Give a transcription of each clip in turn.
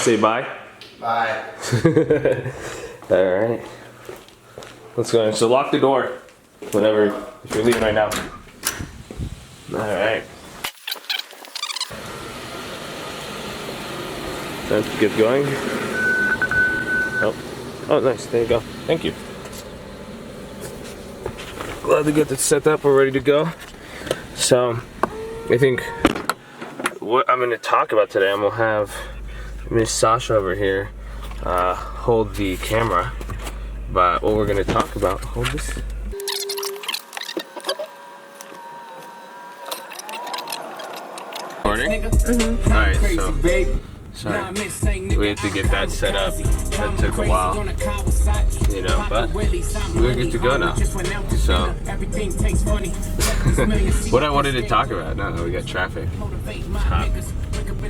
say bye? Bye. Alright. Let's go. So lock the door whenever, if you're leaving right now. Alright. Time to get going. Oh, nice. There you go. Thank you. Glad to get this set up. We're ready to go. So, I think what I'm going to talk about today, I'm going to have Miss Sasha over here hold the camera. But what we're going to talk about, hold this. Recording? Mm-hmm. Alright, so sorry, we had to get that set up. That took a while, you know, but we're good to go now. So, what I wanted to talk about, no, we got traffic.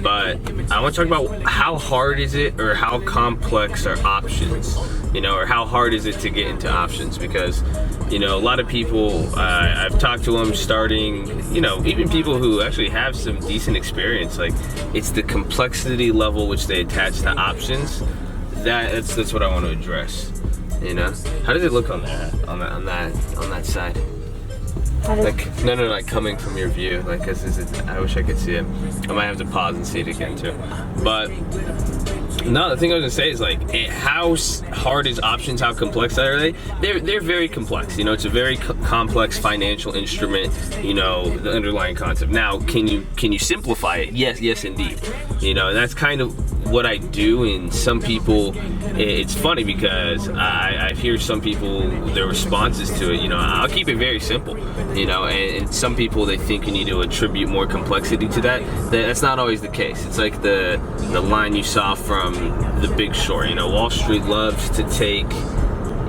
But I want to talk about how hard is it, or how complex are options, you know, or how hard is it to get into options, because, you know, a lot of people, I've talked to them starting, you know, even people who actually have some decent experience, like, it's the complexity level which they attach to options. That's what I want to address, you know. How does it look on that side? Like, no, like coming from your view, like, I wish I could see it. I might have to pause and see it again too. But no, the thing I was gonna say is, like, how hard is options? How complex are they? They're very complex. You know, it's a very complex financial instrument. You know, the underlying concept. Now, can you simplify it? Yes, indeed. You know, and that's kind of what I do. And some people, it's funny because I hear some people, their responses to it. You know, I'll keep it very simple. You know, and some people, they think you need to attribute more complexity to that. That's not always the case. It's like the line you saw from The Big Short. You know, Wall Street loves to take,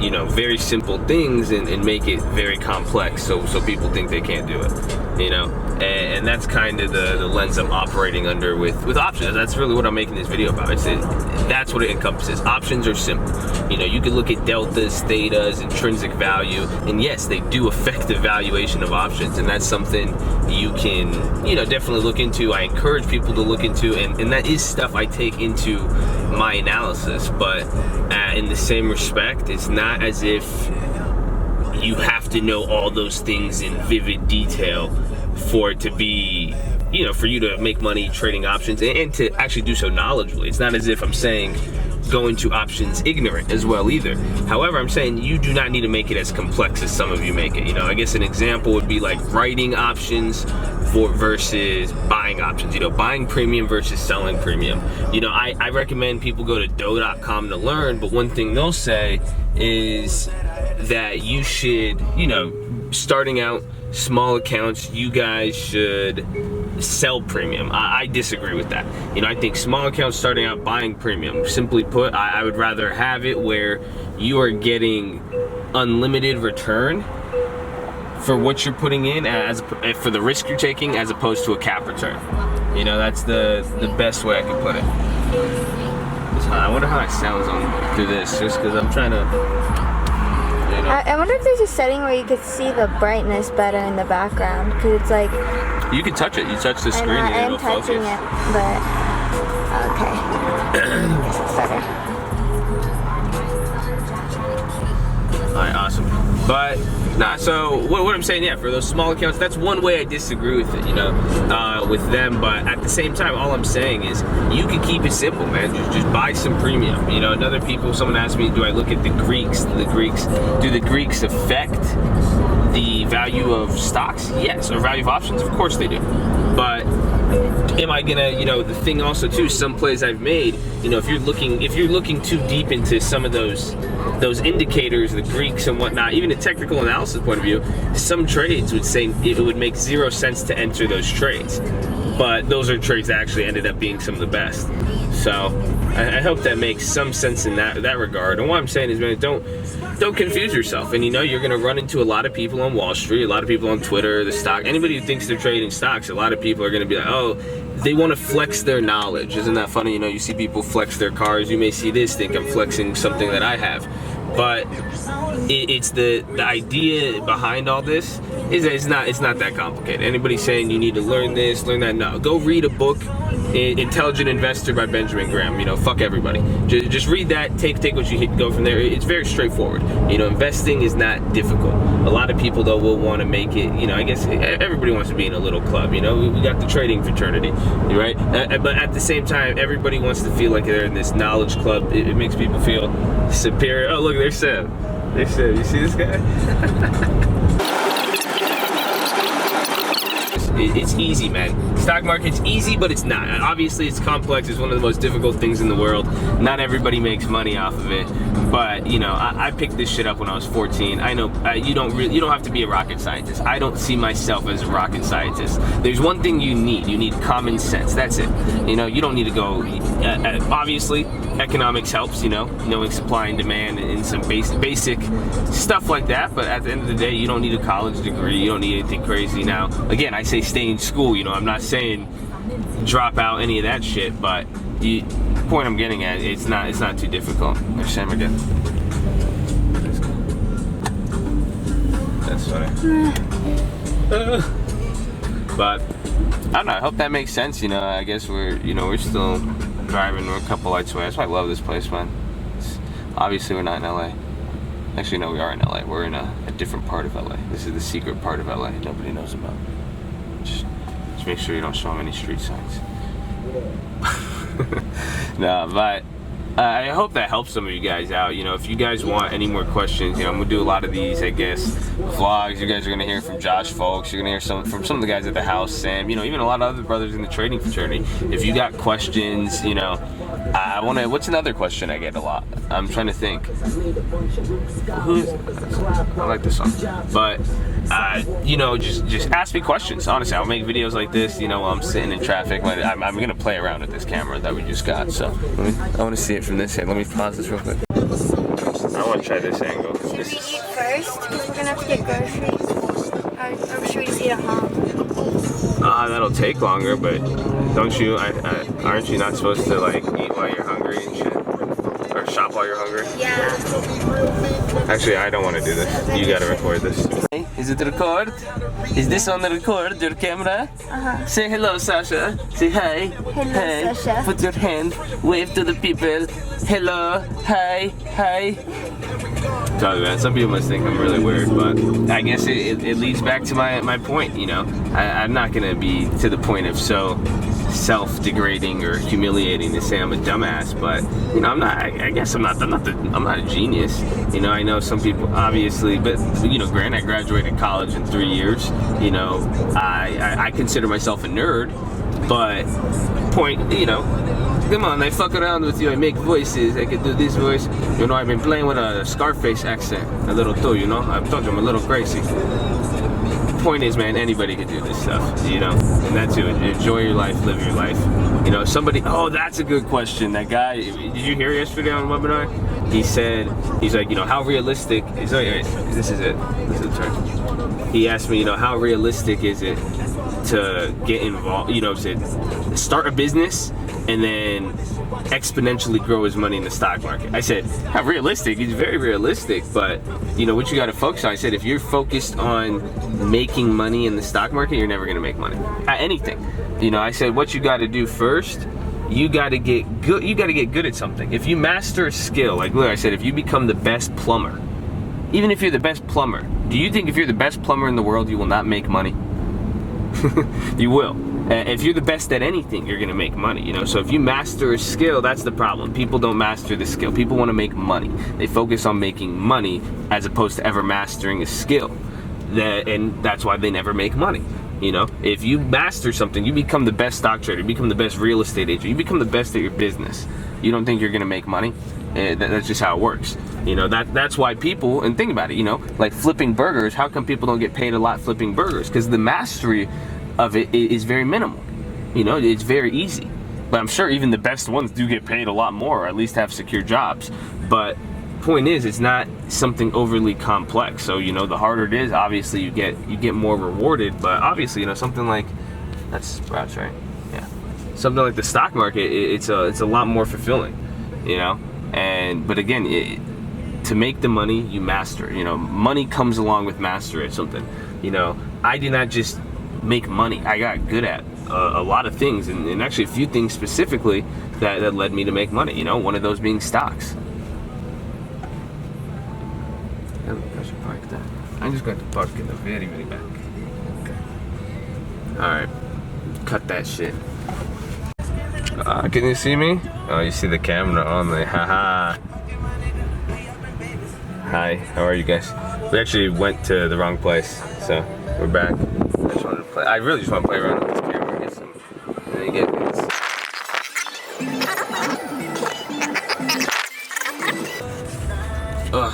you know, very simple things and make it very complex, so people think they can't do it, you know. And that's kind of the lens I'm operating under with options. That's really what I'm making this video about. That's what it encompasses. Options are simple. You know, you can look at deltas, thetas, intrinsic value, and yes, they do affect the valuation of options, and that's something you can, you know, definitely look into. I encourage people to look into, and that is stuff I take into my analysis. But in the same respect, it's not as if you have to know all those things in vivid detail for it to be, you know, for you to make money trading options, and to actually do so knowledgeably. It's not as if I'm saying go into options ignorant as well either. However, I'm saying you do not need to make it as complex as some of you make it. You know, I guess an example would be like writing options versus buying options. You know, buying premium versus selling premium. You know, I recommend people go to dough.com to learn, but one thing they'll say is that you should, you know, starting out small accounts, you guys should sell premium. I disagree with that. You know, I think small accounts starting out buying premium. Simply put, I would rather have it where you are getting unlimited return for what you're putting in, for the risk you're taking, as opposed to a cap return. You know, that's the best way I can put it. I wonder how it sounds on through this, just because I'm trying to. I wonder if there's a setting where you could see the brightness better in the background, because it's like... You can touch it. You touch the screen and it'll focus. I'm touching it, but... Okay. I guess it's better. Alright, awesome. But, nah, so what I'm saying, yeah, for those small accounts, that's one way I disagree with it, you know, with them. But at the same time, all I'm saying is you can keep it simple, man. Just buy some premium. You know, someone asked me, do I look at the Greeks? Do the Greeks affect the value of stocks? Yes. Or value of options? Of course they do. But am I gonna, you know, the thing also too, some plays I've made, you know, if you're looking too deep into some of those indicators, the Greeks and whatnot, even a technical analysis point of view, some trades would say it would make 0 sense to enter those trades. But those are trades that actually ended up being some of the best. So I hope that makes some sense in that regard. And what I'm saying is, man, don't confuse yourself. And you know, you're gonna run into a lot of people on Wall Street, a lot of people on Twitter, the stock, anybody who thinks they're trading stocks, a lot of people are gonna be like, oh, they want to flex their knowledge. Isn't that funny? You know, you see people flex their cars. You may see this, think I'm flexing something that I have. But it's the idea behind all this is that it's not that complicated. Anybody saying you need to learn this, learn that, no. Go read a book, Intelligent Investor by Benjamin Graham. You know, fuck everybody. Just read that, take what you hit, go from there. It's very straightforward. You know, investing is not difficult. A lot of people though will want to make it, you know, I guess everybody wants to be in a little club, you know. We got the trading fraternity, right? But at the same time, everybody wants to feel like they're in this knowledge club. It makes people feel superior. Oh, look, there's Sam. There's Sam. You see this guy? It's easy, man. Stock market's easy, but it's not. Obviously, it's complex. It's one of the most difficult things in the world. Not everybody makes money off of it. But you know, I picked this shit up when I was 14. I know you don't have to be a rocket scientist. I don't see myself as a rocket scientist. There's one thing you need. You need common sense. That's it. You know, you don't need to go. Obviously, economics helps. You know, knowing supply and demand and some basic stuff like that. But at the end of the day, you don't need a college degree. You don't need anything crazy. Now, again, I say stay in school. You know, I'm not saying drop out any of that shit, but the point I'm getting at, it's not too difficult. There's Sam again. That's funny. But I don't know. I hope that makes sense. You know, I guess we're still driving. We're a couple lights away. That's why I love this place, man. Obviously, we're not in LA. Actually, no, we are in LA. We're in a different part of LA. This is the secret part of LA nobody knows about. Just make sure you don't show them any street signs. No, but I hope that helps some of you guys out. You know, if you guys want any more questions, you know, I'm gonna do a lot of these, I guess, vlogs. You guys are gonna hear from Josh Folks. You're gonna hear from some of the guys at the house, Sam. You know, even a lot of other brothers in the trading fraternity. If you got questions, you know, I wanna. What's another question I get a lot? I'm trying to think. I like this song, but you know, just ask me questions. Honestly, I'll make videos like this, you know, while I'm sitting in traffic. I'm gonna play around with this camera that we just got. So I want to see it from this end. Let me pause this real quick. I want to try this angle. Should we eat first? Because we're gonna have to get groceries. Or should we just eat at home? That'll take longer, but don't you? Aren't you not supposed to like eat while you're hungry and shit, or shop while you're hungry? Yeah. Actually, I don't want to do this. You gotta record this. Is it record? Is this on the record? Your camera? Say hello, Sasha. Say hi. Hello, Hi. Sasha. Put your hand. Wave to the people. Hello. Hi. Hi. Tell you, man, some people must think I'm really weird, but I guess it leads back to my point. You know, I'm not gonna be to the point of so self-degrading or humiliating to say I'm a dumbass, but you know, I'm not. I guess I'm not a genius. You know, I know some people obviously, but you know, granted, I graduated college in 3 years. You know, I consider myself a nerd, but point, you know. Come on, I fuck around with you, I make voices, I can do this voice. You know, I've been playing with a Scarface accent a little too, you know? I've told you I'm a little crazy. Point is, man, anybody can do this stuff, you know? And that's it, enjoy your life, live your life. You know, somebody, oh, that's a good question. That guy, did you hear yesterday on the webinar? He said, he's like, you know, how realistic, this is it, this is the turn. He asked me, you know, how realistic is it to get involved, you know, to start a business and then exponentially grow his money in the stock market. I said, how realistic? It's very realistic, but you know what you got to focus on. I said, if you're focused on making money in the stock market, you're never going to make money at anything. You know, I said, what you got to do first, you got to get good. You got to get good at something. If you master a skill, like I said, if you become the best plumber, even if you're the best plumber, do you think if you're the best plumber in the world, you will not make money? You will. If you're the best at anything, you're gonna make money, you know? So if you master a skill, that's the problem. People don't master the skill. People wanna make money. They focus on making money as opposed to ever mastering a skill. And that's why they never make money, you know? If you master something, you become the best stock trader, you become the best real estate agent, you become the best at your business. You don't think you're gonna make money? That's just how it works. You know, that's why people, and think about it, you know, like flipping burgers, how come people don't get paid a lot flipping burgers? Because the mastery of it is very minimal. You know, it's very easy. But I'm sure even the best ones do get paid a lot more, or at least have secure jobs. But point is, it's not something overly complex. So, you know, the harder it is, obviously you get more rewarded. But obviously, you know, something like, that's Sprouts, right? Yeah. Something like the stock market, it's a lot more fulfilling, you know? But again, to make the money, you master. You know, money comes along with mastery at something. You know, I did not just make money. I got good at a lot of things, and actually a few things specifically that led me to make money. You know, one of those being stocks. I should park that. I'm just going to park in the very, very back. Okay. Alright. Cut that shit. Can you see me? Oh, you see the camera on the haha. Hi, how are you guys? We actually went to the wrong place, so we're back. I just wanted to play. I really just want to play around with this camera. Get some. And then get this. Ugh.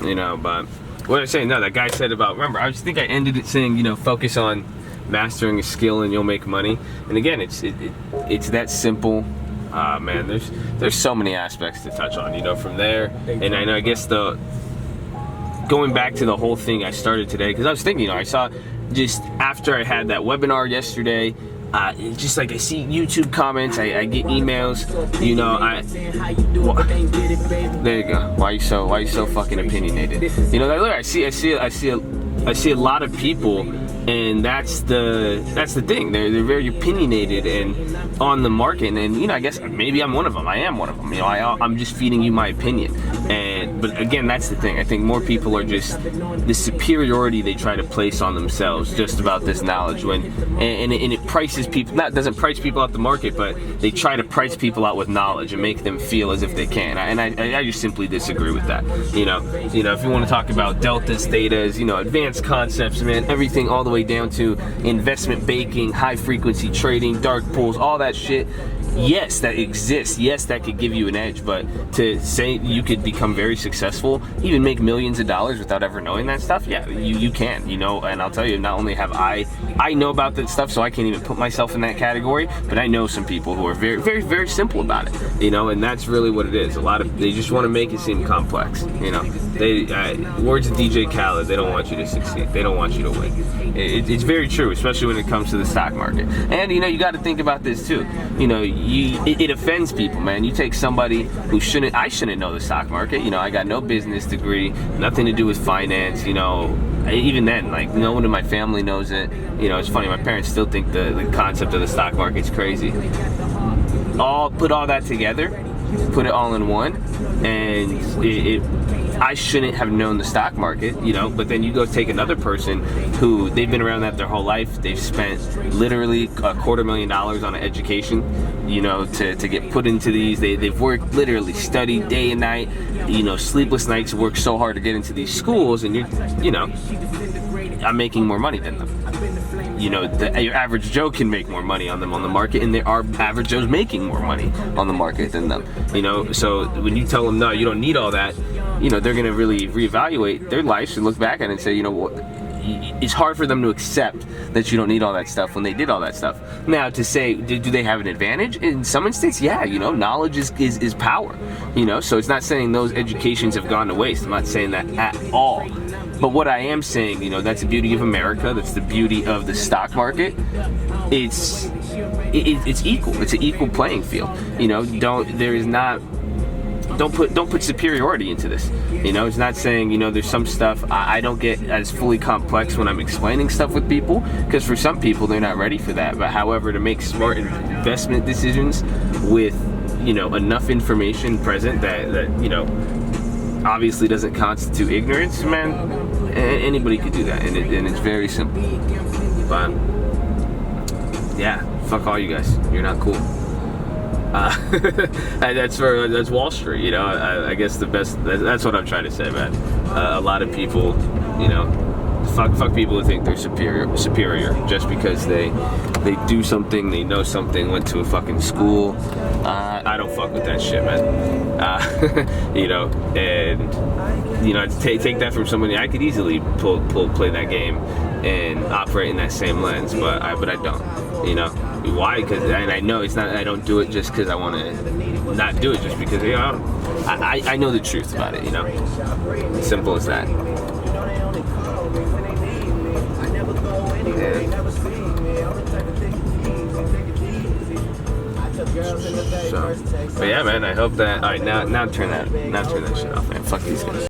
You know, but what I was saying, no, that guy said about, remember, I think I ended it saying, you know, focus on mastering a skill and you'll make money. And again, it's that simple. Man, there's so many aspects to touch on, you know, from there. And I know, I guess going back to the whole thing I started today, because I was thinking, you know, I saw just after I had that webinar yesterday, it's just like I see YouTube comments, I get emails, you know, there you go. Why you so fucking opinionated? You know, I see a lot of people, and that's the thing. They're very opinionated and on the market, and you know, I guess maybe I'm one of them. I am one of them. You know, I'm just feeding you my opinion. But again, that's the thing. I think more people are just the superiority they try to place on themselves just about this knowledge, and it prices people. Doesn't price people out the market, but they try to price people out with knowledge and make them feel as if they can. And I just simply disagree with that. You know, if you want to talk about deltas, thetas, you know, advanced concepts, man, everything all the way down to investment banking, high frequency trading, dark pools, all that shit. Yes, that exists. Yes, that could give you an edge, but to say you could become very successful, even make millions of dollars without ever knowing that stuff, yeah, you can, you know. And I'll tell you, not only have I know about that stuff, so I can't even put myself in that category, but I know some people who are very, very, very simple about it, you know. And that's really what it is. They just want to make it seem complex, you know. Words of DJ Khaled, they don't want you to succeed. They don't want you to win. It's very true, especially when it comes to the stock market. And you know, you got to think about this too. You know, it offends people, man. You take somebody who I shouldn't know the stock market. You know, I got no business degree, nothing to do with finance. You know, even then, like, no one in my family knows it. You know, it's funny. My parents still think the concept of the stock market's crazy. Put all that together, put it all in one, and I shouldn't have known the stock market, you know. But then you go take another person who they've been around that their whole life. They've spent literally $250,000 on an education, you know, to get put into these. They've worked, literally studied day and night, you know, sleepless nights, worked so hard to get into these schools, and you know, I'm making more money than them. You know, your average Joe can make more money on them on the market, and there are average Joes making more money on the market than them. You know, so when you tell them, no, you don't need all that, you know, they're going to really reevaluate their lives and look back at it and say, you know what, it's hard for them to accept that you don't need all that stuff when they did all that stuff. Now, to say, do they have an advantage? In some instances, yeah, you know, knowledge is power, you know, so it's not saying those educations have gone to waste. I'm not saying that at all. But what I am saying, you know, that's the beauty of America. That's the beauty of the stock market. It's equal. It's an equal playing field. You know, don't put superiority into this. You know, it's not saying, you know, there's some stuff I don't get as fully complex when I'm explaining stuff with people, because for some people they're not ready for that. But however, to make smart investment decisions with, you know, enough information present that you know, obviously doesn't constitute ignorance, man, anybody could do that, and it's very simple. But yeah, fuck all you guys, you're not cool. That's Wall Street, you know. I guess that's what I'm trying to say, man. A lot of people, you know, fuck people who think they're superior just because they do something, they know something, went to a fucking school. I don't fuck with that shit, man. You know, and you know, take that from somebody. I could easily play that game and operate in that same lens, but I don't. You know, why? Because I know it's not. I don't do it just because I want to not do it. Just because, you know, I know the truth about it. You know, simple as that. So, but yeah, man, I hope that. All right, now turn that shit off, man. Fuck these guys.